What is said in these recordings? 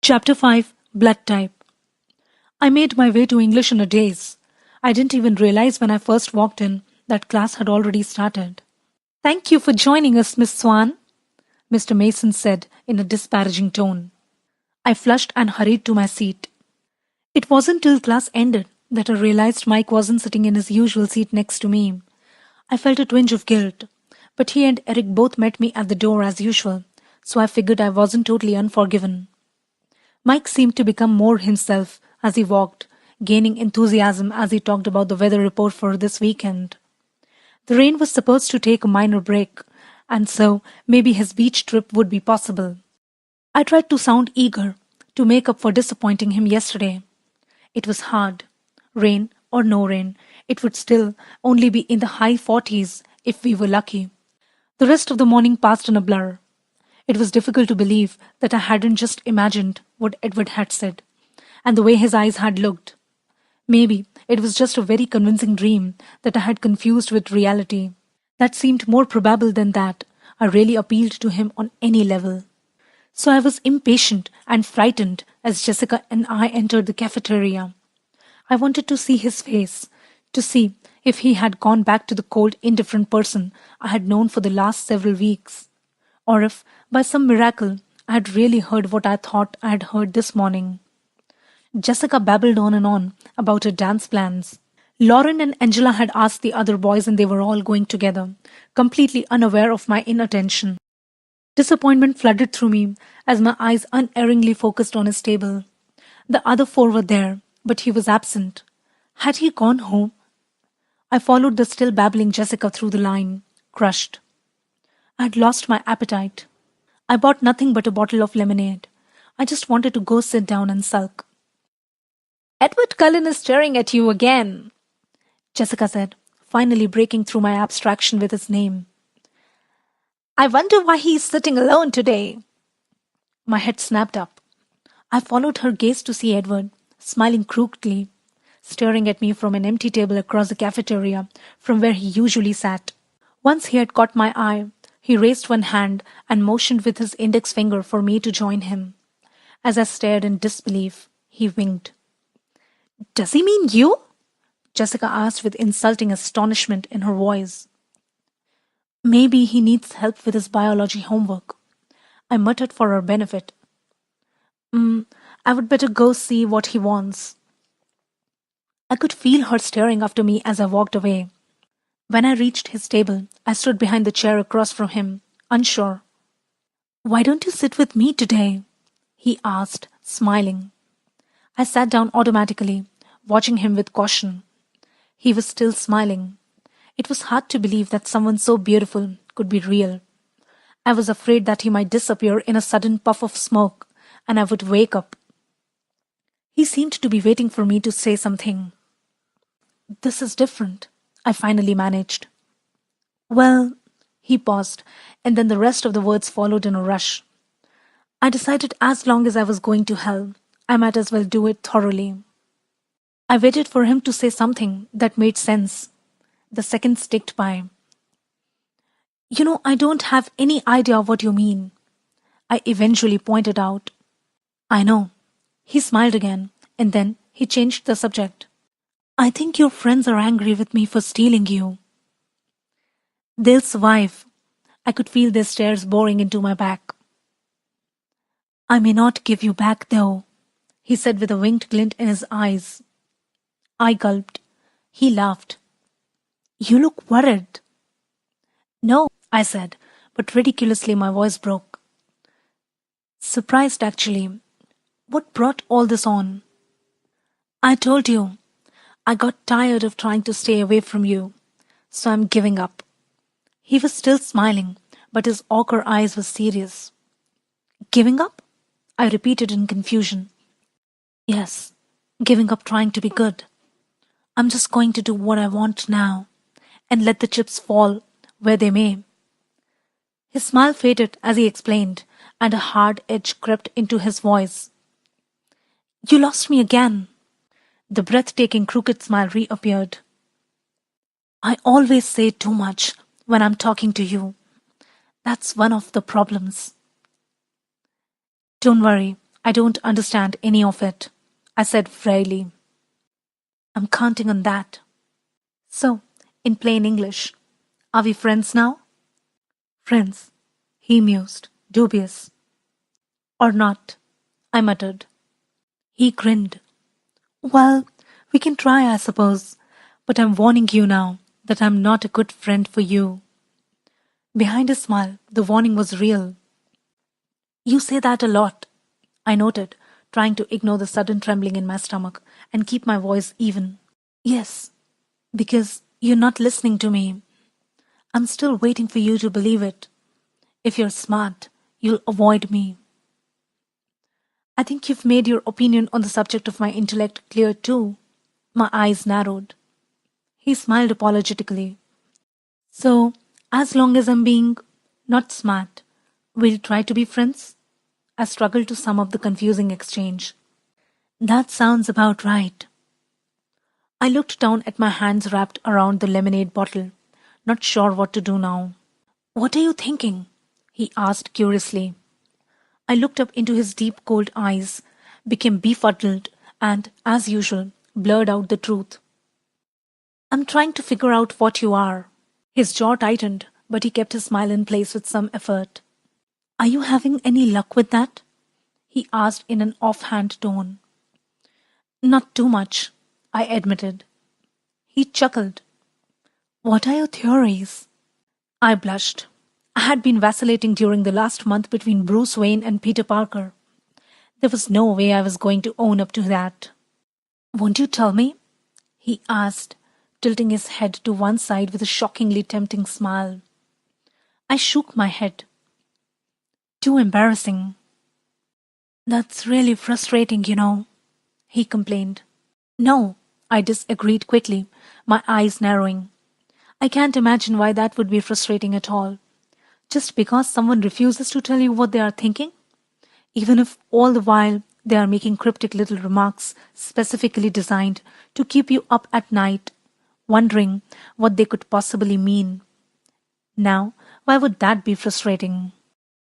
Chapter 5 Blood Type. I made my way to English in a daze. I didn't even realize when I first walked in that class had already started. "Thank you for joining us, Miss Swan," Mr. Mason said in a disparaging tone. I flushed and hurried to my seat. It wasn't till class ended that I realized Mike wasn't sitting in his usual seat next to me. I felt a twinge of guilt, but he and Eric both met me at the door as usual, so I figured I wasn't totally unforgiven. Mike seemed to become more himself as he walked, gaining enthusiasm as he talked about the weather report for this weekend. The rain was supposed to take a minor break, and so maybe his beach trip would be possible. I tried to sound eager, to make up for disappointing him yesterday. It was hard. Rain or no rain, it would still only be in the high 40s if we were lucky. The rest of the morning passed in a blur. It was difficult to believe that I hadn't just imagined what Edward had said, and the way his eyes had looked. Maybe it was just a very convincing dream that I had confused with reality. That seemed more probable than that I really appealed to him on any level. So I was impatient and frightened as Jessica and I entered the cafeteria. I wanted to see his face, to see if he had gone back to the cold, indifferent person I had known for the last several weeks, or if, by some miracle, I had really heard what I thought I had heard this morning. Jessica babbled on and on about her dance plans. Lauren and Angela had asked the other boys and they were all going together, completely unaware of my inattention. Disappointment flooded through me as my eyes unerringly focused on his table. The other four were there, but he was absent. Had he gone home? I followed the still babbling Jessica through the line, crushed. I had lost my appetite. I bought nothing but a bottle of lemonade. I just wanted to go sit down and sulk. "Edward Cullen is staring at you again," Jessica said, finally breaking through my abstraction with his name. "I wonder why he is sitting alone today." My head snapped up. I followed her gaze to see Edward, smiling crookedly, staring at me from an empty table across the cafeteria from where he usually sat. Once he had caught my eye, he raised one hand and motioned with his index finger for me to join him. As I stared in disbelief, he winked. "Does he mean you?" Jessica asked with insulting astonishment in her voice. "Maybe he needs help with his biology homework," I muttered for her benefit. I would better go see what he wants." I could feel her staring after me as I walked away. When I reached his table, I stood behind the chair across from him, unsure. "Why don't you sit with me today?" he asked, smiling. I sat down automatically, watching him with caution. He was still smiling. It was hard to believe that someone so beautiful could be real. I was afraid that he might disappear in a sudden puff of smoke, and I would wake up. He seemed to be waiting for me to say something. "This is different," I finally managed. "Well," he paused, and then the rest of the words followed in a rush. I decided as long as I was going to hell, I might as well do it thoroughly. I waited for him to say something that made sense. The seconds ticked by. I don't have any idea what you mean," I eventually pointed out. "I know." He smiled again, and then he changed the subject. "I think your friends are angry with me for stealing you." "They'll survive." I could feel their stares boring into my back. "I may not give you back, though," he said with a winged glint in his eyes. I gulped. He laughed. "You look worried." "No," I said, but ridiculously my voice broke. "Surprised, actually. What brought all this on?" "I told you. I got tired of trying to stay away from you, so I'm giving up." He was still smiling, but his ochre eyes were serious. "Giving up?" I repeated in confusion. "Yes, giving up trying to be good. I'm just going to do what I want now, and let the chips fall where they may." His smile faded as he explained, and a hard edge crept into his voice. "You lost me again." The breathtaking crooked smile reappeared. "I always say too much when I'm talking to you. That's one of the problems." "Don't worry, I don't understand any of it, I said frailly. I'm counting on that. So, in plain English, are we friends now? Friends, he mused, dubious. Or not, I muttered. He grinned. Well, we can try, I suppose, but I'm warning you now that I'm not a good friend for you. Behind his smile, the warning was real. You say that a lot, I noted, trying to ignore the sudden trembling in my stomach and keep my voice even. Yes, because you're not listening to me. I'm still waiting for you to believe it. If you're smart, you'll avoid me. I think you've made your opinion on the subject of my intellect clear too. My eyes narrowed. He smiled apologetically. So, as long as I'm being not smart, we'll try to be friends? I struggled to sum up the confusing exchange. That sounds about right. I looked down at my hands wrapped around the lemonade bottle, not sure what to do now. What are you thinking? He asked curiously. I looked up into his deep cold eyes, became befuddled, and, as usual, blurred out the truth. I'm trying to figure out what you are. His jaw tightened, but he kept his smile in place with some effort. Are you having any luck with that? He asked in an offhand tone. Not too much, I admitted. He chuckled. What are your theories? I blushed. I had been vacillating during the last month between Bruce Wayne and Peter Parker. There was no way I was going to own up to that. Won't you tell me? He asked, tilting his head to one side with a shockingly tempting smile. I shook my head. Too embarrassing. That's really frustrating, you know, he complained. No, I disagreed quickly, my eyes narrowing. I can't imagine why that would be frustrating at all. Just because someone refuses to tell you what they are thinking? Even if all the while they are making cryptic little remarks specifically designed to keep you up at night, wondering what they could possibly mean. Now, why would that be frustrating?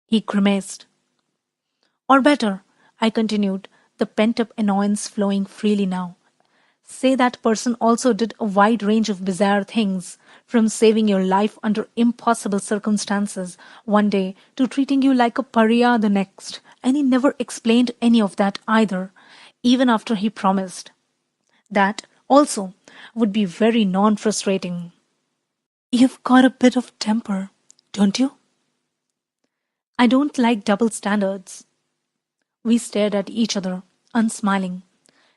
He grimaced. Or better, I continued, the pent-up annoyance flowing freely now. Say that person also did a wide range of bizarre things, from saving your life under impossible circumstances one day to treating you like a pariah the next, and he never explained any of that either, even after he promised. That, also, would be very non-frustrating. You've got a bit of temper, don't you? I don't like double standards. We stared at each other, unsmiling.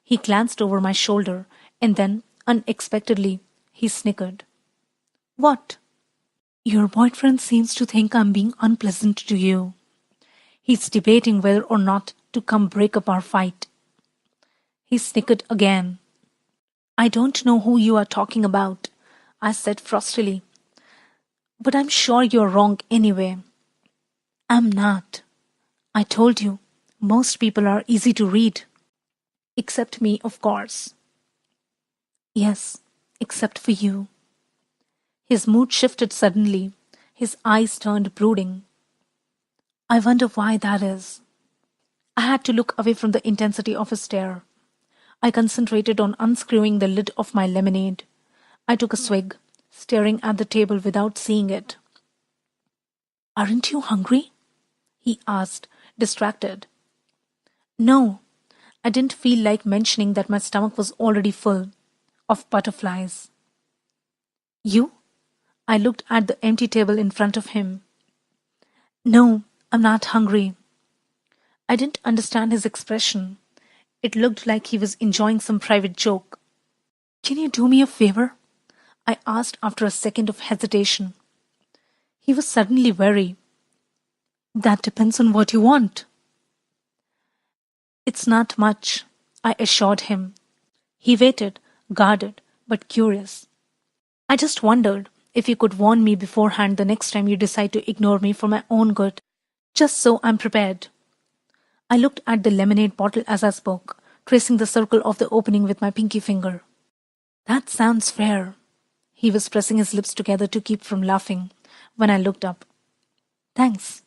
He glanced over my shoulder, and then, unexpectedly, he snickered. What? Your boyfriend seems to think I'm being unpleasant to you. He's debating whether or not to come break up our fight. He snickered again. I don't know who you are talking about, I said frostily. But I'm sure you're wrong anyway. I'm not. I told you, most people are easy to read. Except me, of course. Yes, except for you. His mood shifted suddenly. His eyes turned brooding. I wonder why that is. I had to look away from the intensity of his stare. I concentrated on unscrewing the lid of my lemonade. I took a swig, staring at the table without seeing it. Aren't you hungry? He asked, distracted. No, I didn't feel like mentioning that my stomach was already full of butterflies. You? I looked at the empty table in front of him. No, I'm not hungry. I didn't understand his expression. It looked like he was enjoying some private joke. Can you do me a favor? I asked after a second of hesitation. He was suddenly wary. That depends on what you want. It's not much, I assured him. He waited, guarded, but curious. I just wondered if you could warn me beforehand the next time you decide to ignore me for my own good, just so I'm prepared. I looked at the lemonade bottle as I spoke, tracing the circle of the opening with my pinky finger. That sounds fair. He was pressing his lips together to keep from laughing when I looked up. Thanks.